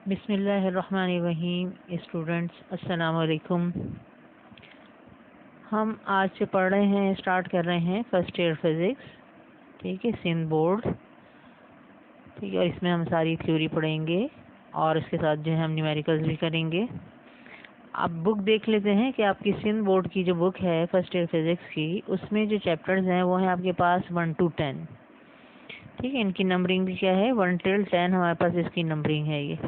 बिस्मिल्लाहिर्रहमानिर्रहीम। स्टूडेंट्स अस्सलाम वालेकुम। हम आज से पढ़ रहे हैं, स्टार्ट कर रहे हैं फर्स्ट ईयर फिज़िक्स। ठीक है, सिंध बोर्ड। ठीक है, और इसमें हम सारी थ्योरी पढ़ेंगे और इसके साथ जो है हम न्यूमेरिकल्स भी करेंगे। अब बुक देख लेते हैं कि आपकी सिंध बोर्ड की जो बुक है फर्स्ट ईयर फिज़िक्स की, उसमें जो चैप्टर्स हैं वो हैं आपके पास 1 to 10। ठीक है, इनकी नंबरिंग भी क्या है, 1 till 10 हमारे पास इसकी नंबरिंग है। ये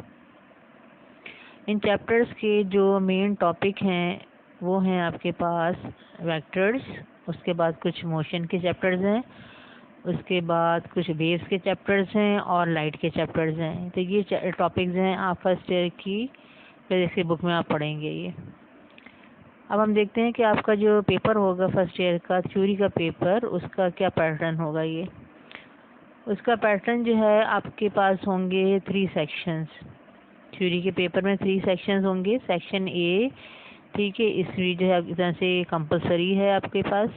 इन चैप्टर्स के जो मेन टॉपिक हैं वो हैं आपके पास वेक्टर्स, उसके बाद कुछ मोशन के चैप्टर्स हैं, उसके बाद कुछ वेव्स के चैप्टर्स हैं और लाइट के चैप्टर्स हैं। तो ये टॉपिक्स हैं आप फर्स्ट ईयर की फिजिक्स की बुक में आप पढ़ेंगे ये। अब हम देखते हैं कि आपका जो पेपर होगा फर्स्ट ईयर का थ्योरी का पेपर, उसका क्या पैटर्न होगा। ये उसका पैटर्न जो है आपके पास होंगे 3 सेक्शंस। थ्योरी के पेपर में 3 सेक्शंस होंगे। सेक्शन ए, ठीक है, इसमें जो है इधर से कंपलसरी है आपके पास,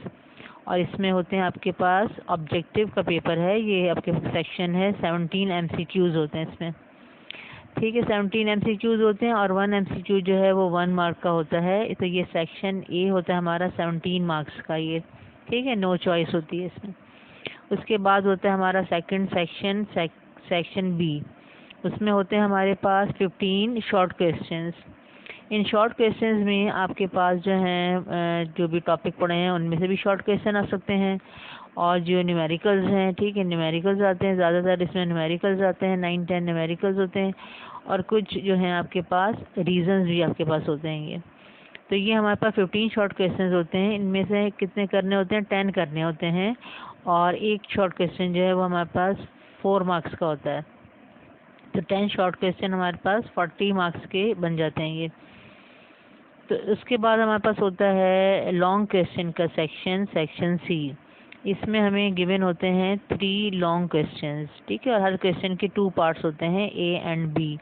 और इसमें होते हैं आपके पास ऑब्जेक्टिव का पेपर है। ये आपके सेक्शन है 17 MCQs होते हैं इसमें। ठीक है, 17 MCQs होते हैं और 1 MCQ जो है वो 1 मार्क का होता है। तो ये सेक्शन ए होता है हमारा 17 मार्क्स का ये। ठीक है, नो चॉइस होती है इसमें। उसके बाद होता है हमारा सेकंड सेक्शन, सेक्शन बी। उसमें होते हैं हमारे पास 15 short questions. In short questions में आपके पास जो हैं जो भी टॉपिक पढ़े हैं उनमें से भी शॉर्ट क्वेश्चन आ सकते हैं, और जो न्यूमेरिकल्स हैं, ठीक है, न्यूमेरिकल्स आते हैं ज़्यादातर इसमें। न्यूमेरिकल्स आते हैं 9-10 न्यूमेरिकल्स होते हैं, और कुछ जो हैं आपके पास रीजंस भी आपके पास होते हैं ये। तो ये हमारे पास 15 शॉर्ट क्वेश्चंस होते हैं। इनमें से कितने करने होते हैं, 10 करने होते हैं, और एक शॉर्ट क्वेश्चन जो है वो हमारे पास 4 मार्क्स का होता है। तो 10 शॉर्ट क्वेश्चन हमारे पास 40 मार्क्स के बन जाते हैं ये। तो उसके बाद हमारे पास होता है लॉन्ग क्वेश्चन का सेक्शन, सेक्शन सी। इसमें हमें गिवन होते हैं 3 लॉन्ग क्वेश्चंस। ठीक है, और हर क्वेश्चन के 2 पार्ट्स होते हैं, ए एंड बी।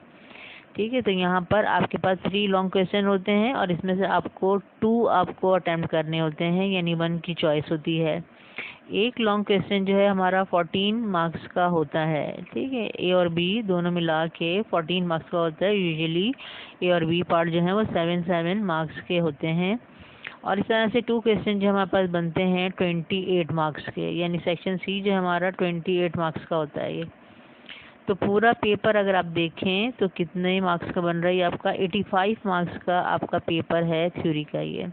ठीक है, तो यहाँ पर आपके पास 3 लॉन्ग क्वेश्चन होते हैं, और इसमें से आपको 2 आपको अटेम्प्ट करने होते हैं, यानी 1 की चॉइस होती है। एक लॉन्ग क्वेश्चन जो है हमारा 14 मार्क्स का होता है। ठीक है, ए और बी दोनों मिला के 14 मार्क्स का होता है। यूजुअली ए और बी पार्ट जो है वो 7-7 मार्क्स के होते हैं, और इस तरह से 2 क्वेश्चन जो हमारे पास बनते हैं 28 मार्क्स के, यानी सेक्शन सी जो हमारा 28 मार्क्स का होता है ये। तो पूरा पेपर अगर आप देखें तो कितने मार्क्स का बन रहा है आपका, 85 मार्क्स का आपका पेपर है थ्योरी का ये।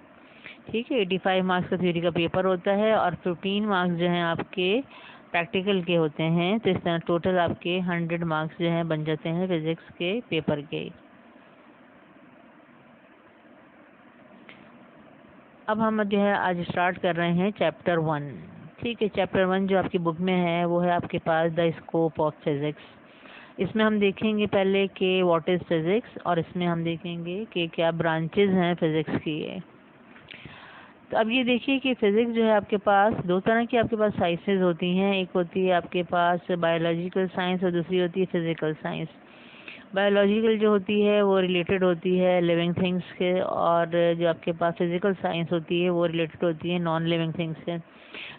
ठीक है, 85 मार्क्स का थ्योरी का पेपर होता है, और 15 मार्क्स जो हैं आपके प्रैक्टिकल के होते हैं। तो इस तरह टोटल आपके 100 मार्क्स जो हैं बन जाते हैं फिजिक्स के पेपर के। अब हम जो है आज स्टार्ट कर रहे हैं चैप्टर 1। ठीक है, चैप्टर 1 जो आपकी बुक में है वो है आपके पास द स्कोप ऑफ फिजिक्स। इसमें हम देखेंगे पहले कि व्हाट इज़ फिजिक्स, और इसमें हम देखेंगे कि क्या ब्रांचेज हैं फिजिक्स की ये। तो अब ये देखिए कि फिज़िक्स जो है आपके पास 2 तरह की आपके पास साइंसेज होती हैं। एक होती है आपके पास बायोलॉजिकल साइंस, और दूसरी होती है फिज़िकल साइंस। बायोलॉजिकल जो होती है वो रिलेटेड होती है लिविंग थिंग्स के, और जो आपके पास फिज़िकल साइंस होती है वो रिलेटेड होती है नॉन लिविंग थिंग्स से।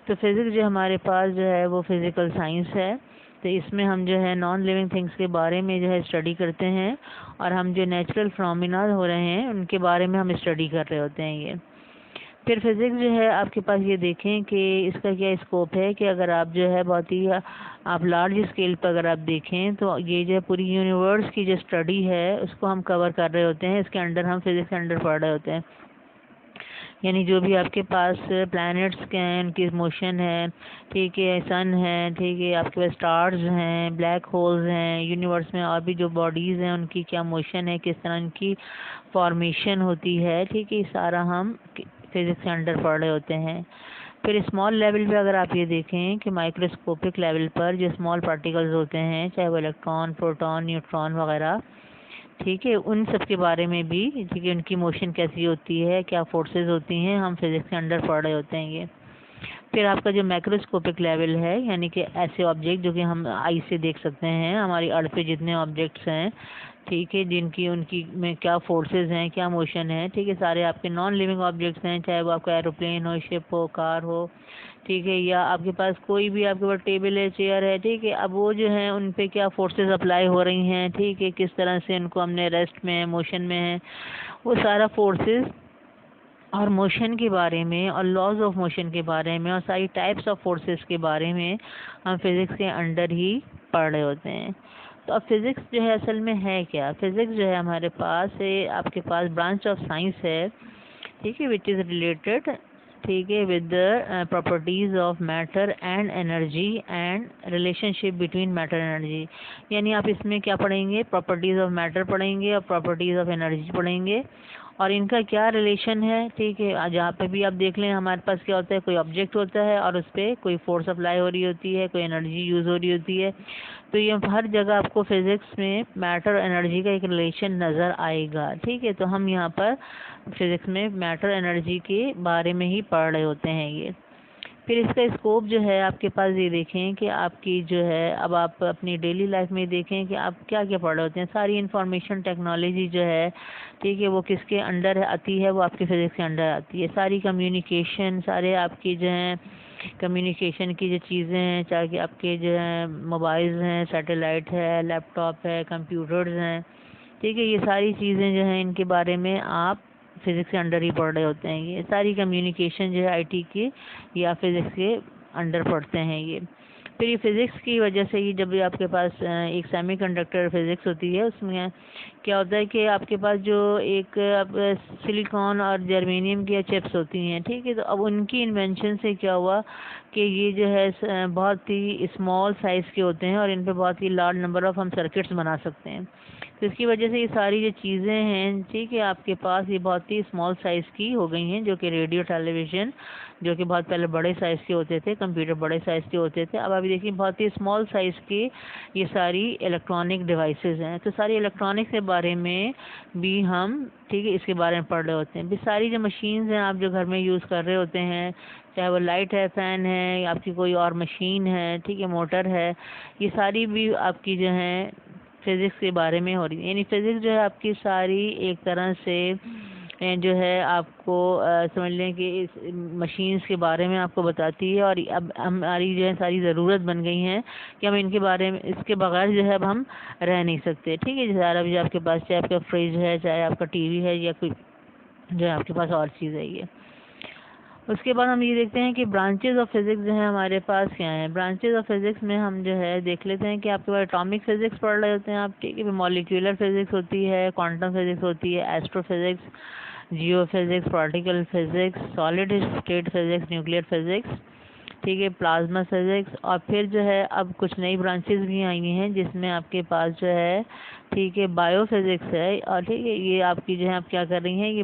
तो फिज़िक्स जो हमारे पास जो है वो फिज़िकल साइंस है। तो इसमें हम जो है नॉन लिविंग थिंग्स के बारे में जो है स्टडी करते हैं, और हम जो नेचुरल फिनोमिना हो रहे हैं उनके बारे में हम स्टडी कर रहे होते हैं ये। फिर फिज़िक्स जो है आपके पास ये देखें कि इसका क्या स्कोप है, कि अगर आप जो है बहुत ही आप लार्ज स्केल पर अगर आप देखें तो ये जो पूरी यूनिवर्स की जो स्टडी है उसको हम कवर कर रहे होते हैं। इसके अंडर हम फिज़िक्स के अंडर पढ़ रहे होते हैं, यानी जो भी आपके पास प्लैनेट्स के हैं उनकी मोशन है, ठीक है, सन है, ठीक है, आपके पास स्टार्स हैं, ब्लैक होल्स हैं, यूनिवर्स में और भी जो बॉडीज़ हैं उनकी क्या मोशन है, किस तरह उनकी फॉर्मेशन होती है। ठीक है, सारा हम फिज़िक्स के अंडर पढ़ रहे होते हैं। फिर स्मॉल लेवल पे अगर आप ये देखें कि माइक्रोस्कोपिक लेवल पर जो स्मॉल पार्टिकल्स होते हैं, चाहे वो इलेक्ट्रॉन, प्रोटॉन, न्यूट्रॉन वगैरह, ठीक है, उन सब के बारे में भी, ठीक है, उनकी मोशन कैसी होती है, क्या फोर्सेस होती हैं, हम फिज़िक्स के अंडर पढ़ रहे होते हैं ये। फिर आपका जो मैक्रोस्कोपिक लेवल है, यानी कि ऐसे ऑब्जेक्ट जो कि हम आई से देख सकते हैं, हमारी अर्थ पे जितने ऑब्जेक्ट्स हैं, ठीक है, जिनकी उनकी में क्या फोर्सेस हैं, क्या मोशन है, ठीक है, सारे आपके नॉन लिविंग ऑब्जेक्ट्स हैं, चाहे वो आपका एरोप्लेन हो, शिप हो, कार हो, ठीक है, या आपके पास कोई भी आपके पास टेबल है, चेयर है, ठीक है, अब वो जो है उन पे क्या फोर्सेस अप्लाई हो रही हैं, ठीक है, किस तरह से उनको हमने रेस्ट में है, मोशन में है, वो सारा फोर्सेस और मोशन के बारे में और लॉज ऑफ मोशन के बारे में और सारी टाइप्स ऑफ फोर्सेस के बारे में हम फिज़िक्स के अंडर ही पढ़ रहे होते हैं। तो अब फिज़िक्स जो है असल में है क्या? फिज़िक्स जो है हमारे पास है, आपके पास ब्रांच ऑफ साइंस है, ठीक है, विच इज़ रिलेटेड, ठीक है, with the properties of matter and energy and relationship between matter energy. यानी आप इसमें क्या पढ़ेंगे? प्रॉपर्टीज़ ऑफ मैटर पढ़ेंगे और प्रॉपर्टीज़ ऑफ एनर्जी पढ़ेंगे और इनका क्या रिलेशन है, ठीक है। जहाँ पे भी आप देख लें हमारे पास क्या होता है, कोई ऑब्जेक्ट होता है और उस पर कोई फोर्स अप्लाई हो रही होती है, कोई एनर्जी यूज़ हो रही होती है, तो ये हर जगह आपको फिज़िक्स में मैटर और एनर्जी का एक रिलेशन नज़र आएगा, ठीक है। तो हम यहाँ पर फिज़िक्स में मैटर एनर्जी के बारे में ही पढ़ रहे होते हैं ये। फिर इसका स्कोप जो है आपके पास ये देखें कि आपकी जो है, अब आप अपनी डेली लाइफ में देखें कि आप क्या क्या पढ़ रहे होते हैं। सारी इंफॉर्मेशन टेक्नोलॉजी जो है, ठीक है, वो किसके अंडर आती है? वो आपके फिज़िक्स के अंडर आती है। सारी कम्युनिकेशन, सारे आपकी जो हैं कम्युनिकेशन की जो चीज़ें हैं, चाहे कि आपके जो हैं मोबाइल्स हैं, सैटेलाइट है, लैपटॉप है, कंप्यूटर्स हैं, ठीक है, ये सारी चीज़ें जो हैं इनके बारे में आप फिज़िक्स के अंडर ही पढ़ रहे होते हैं। ये सारी कम्युनिकेशन जो है आईटी की, या फिज़िक्स के अंडर पढ़ते हैं ये। फिर ये फिज़िक्स की वजह से ही जब भी आपके पास एक सेमीकंडक्टर फिज़िक्स होती है, उसमें क्या होता है कि आपके पास जो एक सिलिकॉन और जर्मेनियम की चिप्स होती हैं, ठीक है, तो अब उनकी इन्वेंशन से क्या हुआ कि ये जो है बहुत ही स्मॉल साइज़ के होते हैं और इन पे बहुत ही लार्ज नंबर ऑफ हम सर्किट्स बना सकते हैं। तो इसकी वजह से ये सारी जो चीज़ें हैं, ठीक है, आपके पास ये बहुत ही स्मॉल साइज़ की हो गई हैं, जो कि रेडियो टेलीविज़न, जो कि बहुत पहले बड़े साइज़ के होते थे, कंप्यूटर बड़े साइज़ के होते थे, अब अभी देखिए बहुत ही स्मॉल साइज़ की ये सारी इलेक्ट्रॉनिक डिवाइसेस हैं। तो सारी इलेक्ट्रॉनिक्स के बारे में भी हम, ठीक है, इसके बारे में पढ़ रहे होते हैं। भी सारी जो मशीन्स हैं आप जो घर में यूज़ कर रहे होते हैं, चाहे वो लाइट है, फ़ैन है, आपकी कोई और मशीन है, ठीक है, मोटर है, ये सारी भी आपकी जो हैं फिज़िक्स के बारे में हो रही है। यानी फिज़िक्स जो है आपकी सारी एक तरह से जो है आपको समझ लें कि इस मशीन्स के बारे में आपको बताती है। और अब हमारी जो है सारी ज़रूरत बन गई हैं कि हम इनके बारे में, इसके बगैर जो है अब हम रह नहीं सकते, ठीक है। जैसे अभी आपके पास चाहे आपका फ्रिज है, चाहे आपका टीवी है, या कोई जो है आपके पास और चीज़ है ये। उसके बाद हम ये देखते हैं कि ब्रांचेज ऑफ फिज़िक्स जो है हमारे पास क्या हैं। ब्रांचेज ऑफ फिज़िक्स में हम जो है देख लेते हैं कि आपके पास एटॉमिक फ़िज़िक्स पढ़ रहे होते हैं आप, ठीक है, मॉलिक्यूलर फिज़िक्स होती है, क्वांटम फिज़िक्स होती है, astrophysics, geophysics, particle physics, solid state physics, nuclear physics, ठीक है, प्लाज्मा फिज़िक्स। और फिर जो है अब कुछ नई ब्रांचेस भी आई हैं जिसमें आपके पास जो है, ठीक है, बायो फिज़िक्स है। और ठीक है, ये आपकी जो है आप क्या कर रही हैं, ये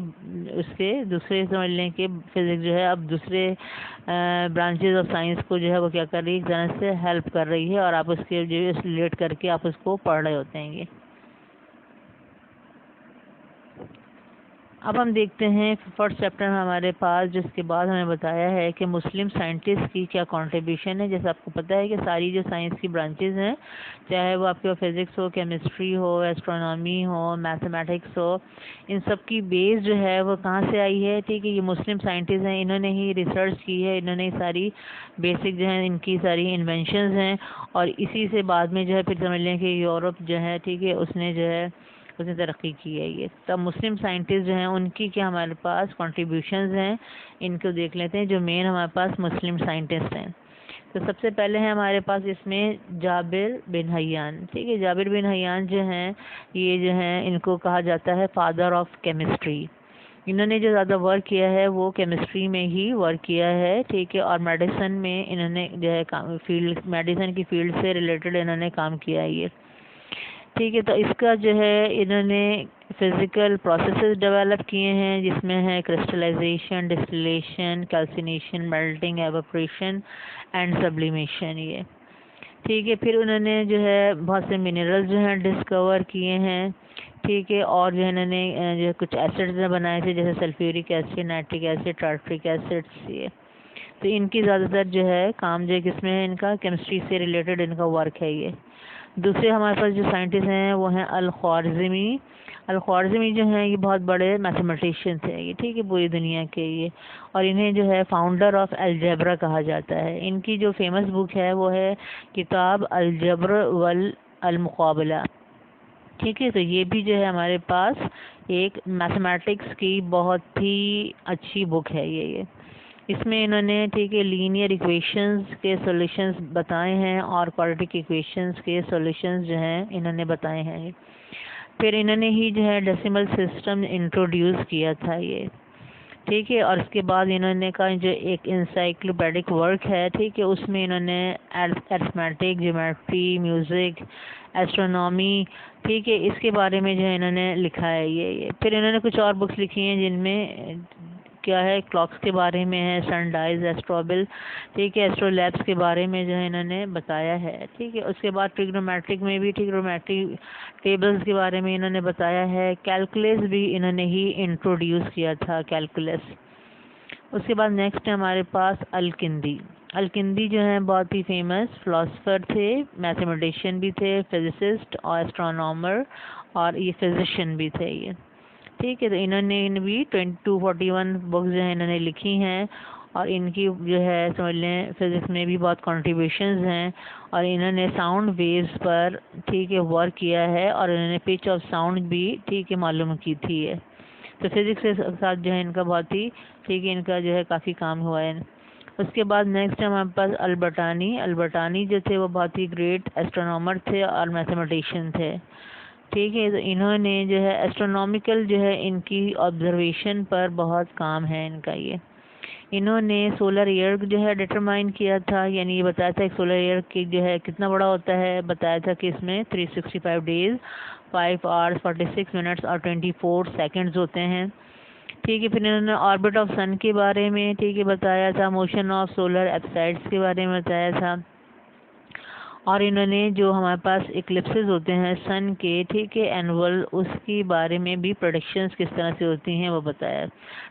उसके दूसरे समझ लें कि फिज़िक्स जो है अब दूसरे ब्रांचेज ऑफ साइंस को जो है वो क्या कर रही है, एक तरह से हेल्प कर रही है, और आप उसके जो है रिलेट करके आप उसको पढ़ रहे होते हैं ये। अब हम देखते हैं फर्स्ट चैप्टर में हमारे पास, जिसके बाद हमें बताया है कि मुस्लिम साइंटिस्ट की क्या कंट्रीब्यूशन है। जैसे आपको पता है कि सारी जो साइंस की ब्रांचेज हैं, चाहे वो आपके फिज़िक्स हो, केमिस्ट्री हो, एस्ट्रोनॉमी हो, मैथमेटिक्स हो, इन सब की बेस जो है वो कहाँ से आई है, ठीक है, ये मुस्लिम साइंटिस्ट हैं, इन्होंने ही रिसर्च की है, इन्होंने ही सारी बेसिक जो है इनकी सारी इन्वेंशंस हैं। और इसी से बाद में जो है फिर समझ लें कि यूरोप जो है, ठीक है, उसने जो है उसने तरक्की की है ये। तब मुस्लिम साइंटिस्ट जो हैं उनकी क्या हमारे पास कंट्रीब्यूशंस हैं, इनको देख लेते हैं, जो मेन हमारे पास मुस्लिम साइंटिस्ट हैं। तो सबसे पहले है हमारे पास इसमें जाबिर बिन हय्यान, ठीक है। जाबिर बिन हय्यान जो हैं, ये जो हैं इनको कहा जाता है फादर ऑफ केमिस्ट्री। इन्होंने जो ज़्यादा वर्क किया है वो केमिस्ट्री में ही वर्क किया है, ठीक है, और मेडिसिन में इन्होंने जो है फील्ड, मेडिसिन की फील्ड से रिलेटेड इन्होंने काम किया है ये, ठीक है। तो इसका जो है इन्होंने फिज़िकल प्रोसेसेस डेवलप किए हैं, जिसमें है crystallization, distillation, calcination, melting, evaporation and sublimation ये, ठीक है। फिर उन्होंने जो है बहुत से मिनरल्स जो हैं डिस्कवर किए हैं, ठीक है, और जो है इन्होंने जो है कुछ एसिड्स बनाए थे, जैसे sulphuric acid, nitric acid, tartaric acids ये। तो इनकी ज़्यादातर जो है काम जो है किसमें है, इनका केमिस्ट्री से रिलेटेड इनका वर्क है ये। दूसरे हमारे पास जो साइंटिस्ट हैं वो हैं अल-ख्वारिज़मी। अल-ख्वारिज़मी जो हैं ये बहुत बड़े मैथमेटिशियन थे ये, ठीक है, पूरी दुनिया के ये, और इन्हें जो है फाउंडर ऑफ अलजेब्रा कहा जाता है। इनकी जो फेमस बुक है वो है किताब अलजब्र वल अल-मुक़ाबला, ठीक है। तो ये भी जो है हमारे पास एक मैथमेटिक्स की बहुत ही अच्छी बुक है ये। इसमें इन्होंने, ठीक है, लीनियर इक्वेशंस के सॉल्यूशंस बताए हैं और क्वाड्रेटिक इक्वेशंस के सॉल्यूशंस जो हैं इन्होंने बताए हैं। फिर इन्होंने ही जो है डेसिमल सिस्टम इंट्रोड्यूस किया था ये, ठीक है। और उसके बाद इन्होंने का जो एक इंसाइक्लोपीडिक वर्क है, ठीक है, उसमें इन्होंने अरिथमेटिक, ज्योमेट्री, म्यूज़िक, एस्ट्रोनॉमी, ठीक है, इसके बारे में जो है इन्होंने लिखा है ये। फिर इन्होंने कुछ और बुक्स लिखी हैं जिनमें क्या है, क्लॉक्स के बारे में है, सनडाइज, एस्ट्रोबिल, ठीक है, एस्ट्रोलैब्स के बारे में जो है इन्होंने बताया है, ठीक है। उसके बाद ट्रिग्नोमेट्रिक में भी ट्रिग्नोमेट्रिक टेबल्स के बारे में इन्होंने बताया है। कैलकुलस भी इन्होंने ही इंट्रोड्यूस किया था, कैलकुलस। उसके बाद नेक्स्ट है हमारे पास अल-किंदी। अल-किंदी जो है बहुत ही फेमस फिलोसफर थे, मैथमेटिशियन भी थे, फिजिसिस्ट और एस्ट्रोनॉमर, और ये फिजिशियन भी थे ये, ठीक है। तो इन्होंने भी 241 बुक्स जो है इन्होंने लिखी हैं, और इनकी जो है समझ लें फिज़िक्स में भी बहुत कंट्रीब्यूशंस हैं, और इन्होंने साउंड वेव्स पर, ठीक है, वर्क किया है, और इन्होंने पिच ऑफ साउंड भी, ठीक है, मालूम की थी है। तो फिज़िक्स के साथ जो है इनका बहुत ही, ठीक है, इनका जो है काफ़ी काम हुआ है। उसके बाद नेक्स्ट है हमारे पास अल्बर्टानी। अल्बर्टानी जो थे वो बहुत ही ग्रेट एस्ट्रोनॉमर थे और मैथमेटिशियन थे, ठीक है। तो इन्होंने जो है एस्ट्रोनॉमिकल जो है इनकी ऑब्जर्वेशन पर बहुत काम है इनका ये। इन्होंने सोलर ईयर जो है डिटरमाइन किया था, यानी ये बताया था कि सोलर ईयर की जो है कितना बड़ा होता है, बताया था कि इसमें 365 डेज, 5 आवर्स 46 मिनट्स और 24 सेकंड्स होते हैं, ठीक है। फिर इन्होंने ऑर्बिट ऑफ सन के बारे में, ठीक है, बताया था। मोशन ऑफ सोलर एप्साइड्स के बारे में बताया था, और इन्होंने जो हमारे पास इक्लिप्सेस होते हैं सन के, ठीक है, एनुअल, उसके बारे में भी प्रेडिक्शंस किस तरह से होती हैं वो बताया।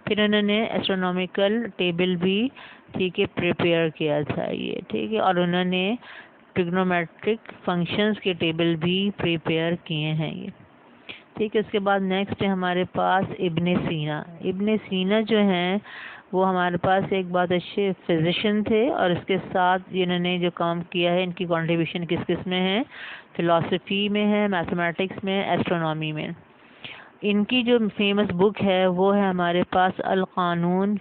फिर इन्होंने एस्ट्रोनॉमिकल टेबल भी, ठीक है, प्रिपेयर किया था ये, ठीक है, और उन्होंने ट्रिग्नोमेट्रिक फंक्शंस के टेबल भी प्रिपेयर किए हैं ये, ठीक है। उसके बाद नेक्स्ट है हमारे पास इब्ने सीना। इब्ने सीना जो हैं वो हमारे पास एक बहुत अच्छे फिजिशियन थे, और इसके साथ इन्होंने जो काम किया है, इनकी कंट्रीब्यूशन किस किस में है, फिलॉसफी में है, मैथमेटिक्स में, एस्ट्रोनॉमी में। इनकी जो फेमस बुक है वो है हमारे पास अल कानून,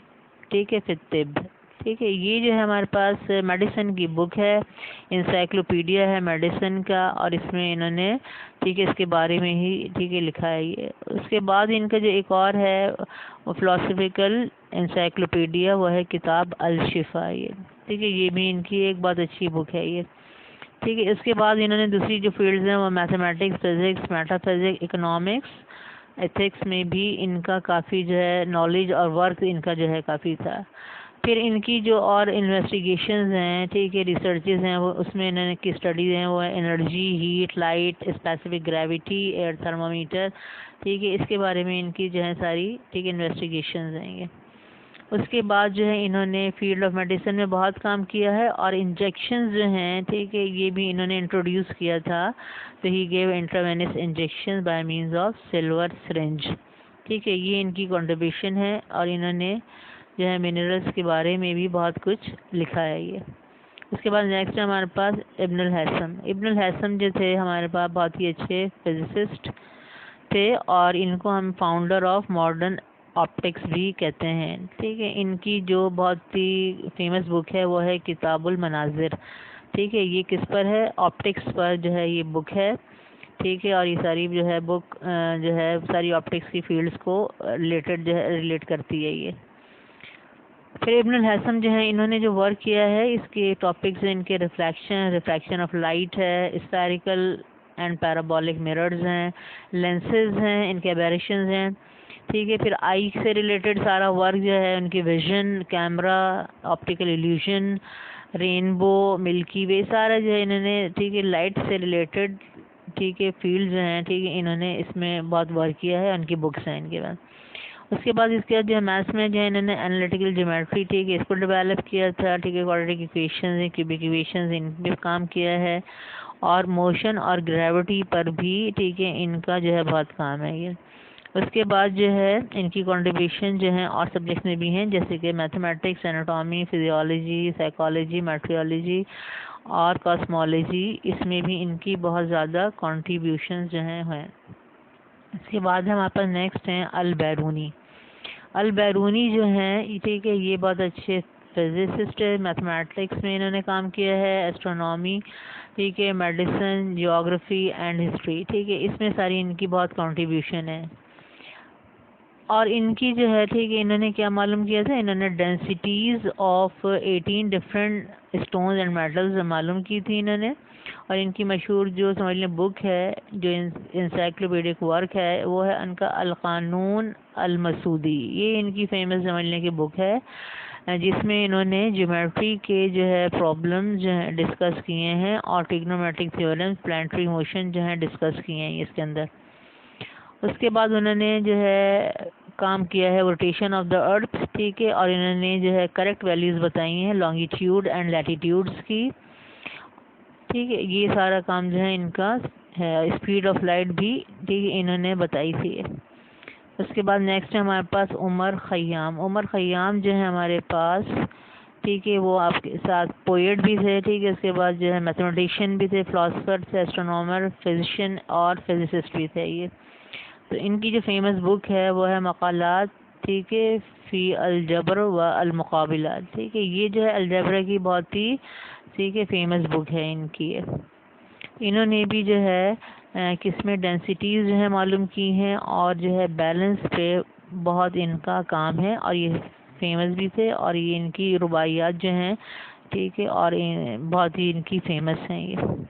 ठीक है, फिर तिब, ठीक है। ये जो है हमारे पास मेडिसिन की बुक है, इंसाइक्लोपीडिया है मेडिसिन का, और इसमें इन्होंने, ठीक है, इसके बारे में ही, ठीक है, लिखा है ये। उसके बाद इनका जो एक और है फिलोसफिकल इंसाइक्लोपीडिया, वो है किताब अल-शिफा ये, ठीक है। ये भी इनकी एक बहुत अच्छी बुक है ये, ठीक है। इसके बाद इन्होंने दूसरी जो फील्ड्स हैं वो mathematics, physics, metaphysics, economics, ethics में भी इनका काफ़ी जो है नॉलेज और वर्क इनका जो है काफ़ी था। फिर इनकी जो और इन्वेस्टिगेशंस हैं, ठीक है, रिसर्चेस हैं, वो उसमें इन्होंने की स्टडीज़ हैं वो है energy, heat, light, specific gravity, air thermometer, ठीक है, इसके बारे में इनकी जो है सारी, ठीक है, इन्वेस्टिगेशंस हैं ये। उसके बाद जो है इन्होंने फील्ड ऑफ मेडिसिन में बहुत काम किया है, और इंजेक्शंस जो हैं, ठीक है, ये भी इन्होंने इंट्रोड्यूस किया था। तो he gave intravenous injection by means of silver syringe, ठीक है, ये इनकी कंट्रीब्यूशन है, और इन्होंने जो है मिनरल्स के बारे में भी बहुत कुछ लिखा है ये। उसके बाद नेक्स्ट है हमारे पास इब्नुल हैसम। इब्नुल हैसम जो थे हमारे पास बहुत ही अच्छे फिजिसिस्ट थे, और इनको हम फाउंडर ऑफ मॉडर्न ऑप्टिक्स भी कहते हैं, ठीक है। इनकी जो बहुत ही फेमस बुक है वो है किताबुल मनाजिर, ठीक है। ये किस पर है, ऑप्टिक्स पर जो है ये बुक है, ठीक है। और ये सारी जो है बुक जो है सारी ऑप्टिक्स की फील्ड्स को रिलेटेड जो है रिलेट करती है ये। फिर इब्नुल हैसम जो है इन्होंने जो वर्क किया है, इसके टॉपिक्स हैं इनके रिफ्रैक्शन ऑफ लाइट है, स्फेरिकल एंड पैराबोलिक मिरर्स हैं, लेंसेज हैं, इनके एबेरेशंस हैं, ठीक है। फिर आई से रिलेटेड सारा वर्क जो है, उनकी vision, camera, optical illusion, rainbow, milky way, सारा जो है इन्होंने, ठीक है, लाइट से रिलेटेड, ठीक है, फील्ड जो हैं, ठीक है, इन्होंने इसमें बहुत वर्क किया है, उनकी बुक्स हैं इनके पास। उसके बाद इसके बाद जो है मैथ्स में जो है इन्होंने एनालिटिकल ज्योमेट्री, ठीक है, इसको डेवलप किया था, ठीक है, क्वाड्रेटिक इक्वेशंस, क्यूबिक इक्वेशंस, इन पे काम किया है, और मोशन और ग्रेविटी पर भी, ठीक है, इनका जो है बहुत काम है ये। उसके बाद जो है इनकी कंट्रीब्यूशन जो है और सब्जेक्ट में भी हैं, जैसे कि mathematics, anatomy, physiology, psychology, meteorology और कॉस्मोलॉजी, इसमें भी इनकी बहुत ज़्यादा कंट्रीब्यूशन जो हैं। इसके बाद हमारे पास नेक्स्ट हैं अल-बैरूनी। अल-बैरूनी जो हैं, ठीक है, ये बहुत अच्छे फिजिसिस्ट है, मैथमेटिक्स में इन्होंने काम किया है, एस्ट्रोनॉमी, ठीक है, मेडिसिन, जियोग्राफी एंड हिस्ट्री, ठीक है, इसमें सारी इनकी बहुत कंट्रीब्यूशन है। और इनकी जो है, ठीक है, इन्होंने क्या मालूम किया था, इन्होंने densities of 18 different stones and metals मालूम की थी इन्होंने। और इनकी मशहूर जो समझ लें बुक है, जो इंसाइक्लोपीडिक वर्क है, वो है उनका अल-क़ानून अल-मसूदी। ये इनकी फेमस समझ लें की बुक है, जिसमें इन्होंने ज्योमेट्री के जो है प्रॉब्लम्स जो है डिस्कस किए हैं, और ट्रिग्नोमेट्रिक थ्योरम्स, प्लानिटरी मोशन जो है डिस्कस किए हैं इसके अंदर। उसके बाद उन्होंने जो है काम किया है रोटेशन ऑफ द अर्थ, ठीक है, और इन्होंने जो है करेक्ट वैल्यूज़ बताई हैं लॉन्गिट्यूड एंड लैटिट्यूड्स की, ठीक है, ये सारा काम जो है इनका है। स्पीड ऑफ लाइट भी, ठीक है, इन्होंने बताई थी। उसके बाद नेक्स्ट है हमारे पास उमर ख़य्याम। उमर ख़य्याम जो है हमारे पास, ठीक है, वो आपके साथ पोएट भी थे, ठीक है, उसके बाद जो है मैथमेटिशियन भी थे, फिलोसफर थे, एस्ट्रोनॉमर, फिजिशियन और फिजिसिस्ट भी थे ये। तो इनकी जो फेमस बुक है वो है मक़ालात, ठीक है, फ़ी अलजबर व अलमुक़ाबिलात, ठीक है, ये जो है अलजबरा की बहुत ही, ठीक है, फेमस बुक है इनकी। इन्होंने भी जो है किसमें डेंसिटीज़ जो है मालूम की हैं, और जो है बैलेंस पे बहुत इनका काम है, और ये फेमस भी थे, और ये इनकी रुबाइयात जो हैं, ठीक है, और बहुत ही इनकी फेमस हैं ये।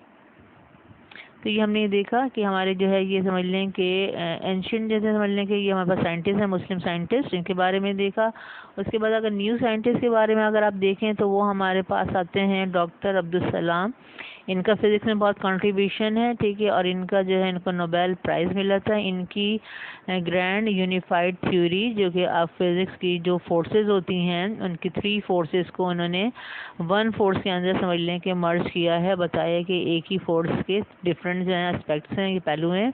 तो ये हमने देखा कि हमारे जो है ये समझ लें कि एंशिएंट जैसे समझ लें कि ये हमारे पास साइंटिस्ट हैं, मुस्लिम साइंटिस्ट, इनके बारे में देखा। उसके बाद अगर न्यू साइंटिस्ट के बारे में अगर आप देखें तो वो हमारे पास आते हैं डॉक्टर अब्दुल सलाम। इनका फिज़िक्स में बहुत कंट्रीब्यूशन है, ठीक है, और इनका जो है इनको नोबेल प्राइज़ मिला था। इनकी ग्रैंड यूनिफाइड थ्योरी, जो कि आप फिज़िक्स की जो फोर्सेस होती हैं उनकी 3 फोर्सेस को उन्होंने 1 फोर्स के अंदर समझ लें कि मर्ज किया है, बताया कि एक ही फोर्स के डिफरेंट जो हैं एस्पेक्ट्स हैं, ये पहलू हैं।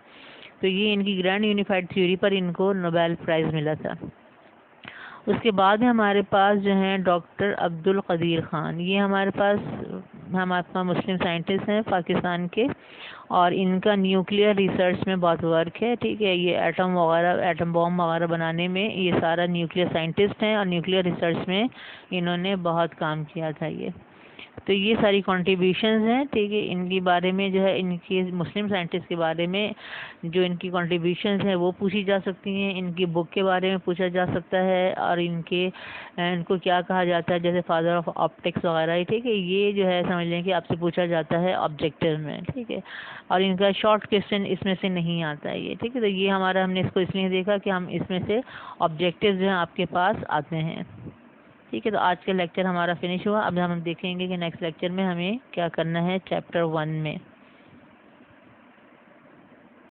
तो ये इनकी ग्रैंड यूनिफाइड थ्योरी पर इनको नोबेल प्राइज़ मिला था। उसके बाद में हमारे पास जो हैं डॉक्टर अब्दुल कदीर ख़ान। ये हमारे पास मुस्लिम साइंटिस्ट हैं पाकिस्तान के, और इनका न्यूक्लियर रिसर्च में बहुत वर्क है, ठीक है, ये एटम वगैरह, एटम बॉम्ब वगैरह बनाने में ये सारा न्यूक्लियर साइंटिस्ट हैं, और न्यूक्लियर रिसर्च में इन्होंने बहुत काम किया था ये। तो ये सारी कॉन्ट्रीब्यूशंस हैं, ठीक है, इनके बारे में जो है इनके मुस्लिम साइंटिस्ट के बारे में जो इनकी कॉन्ट्रीब्यूशंस हैं वो पूछी जा सकती हैं, इनकी बुक के बारे में पूछा जा सकता है, और इनको क्या कहा जाता है, जैसे फादर ऑफ ऑप्टिक्स वगैरह, ठीक है, ये जो है समझ लें कि आपसे पूछा जाता है ऑब्जेक्टिव में, ठीक है, और इनका शॉर्ट क्वेश्चन इसमें से नहीं आता है ये, ठीक है। तो ये हमारा हमने इसको इसलिए देखा कि हम इसमें से ऑब्जेक्टिव जो हैं आपके पास आते हैं, ठीक है। तो आज का लेक्चर हमारा फिनिश हुआ। अब हम देखेंगे कि नेक्स्ट लेक्चर में हमें क्या करना है चैप्टर 1 में।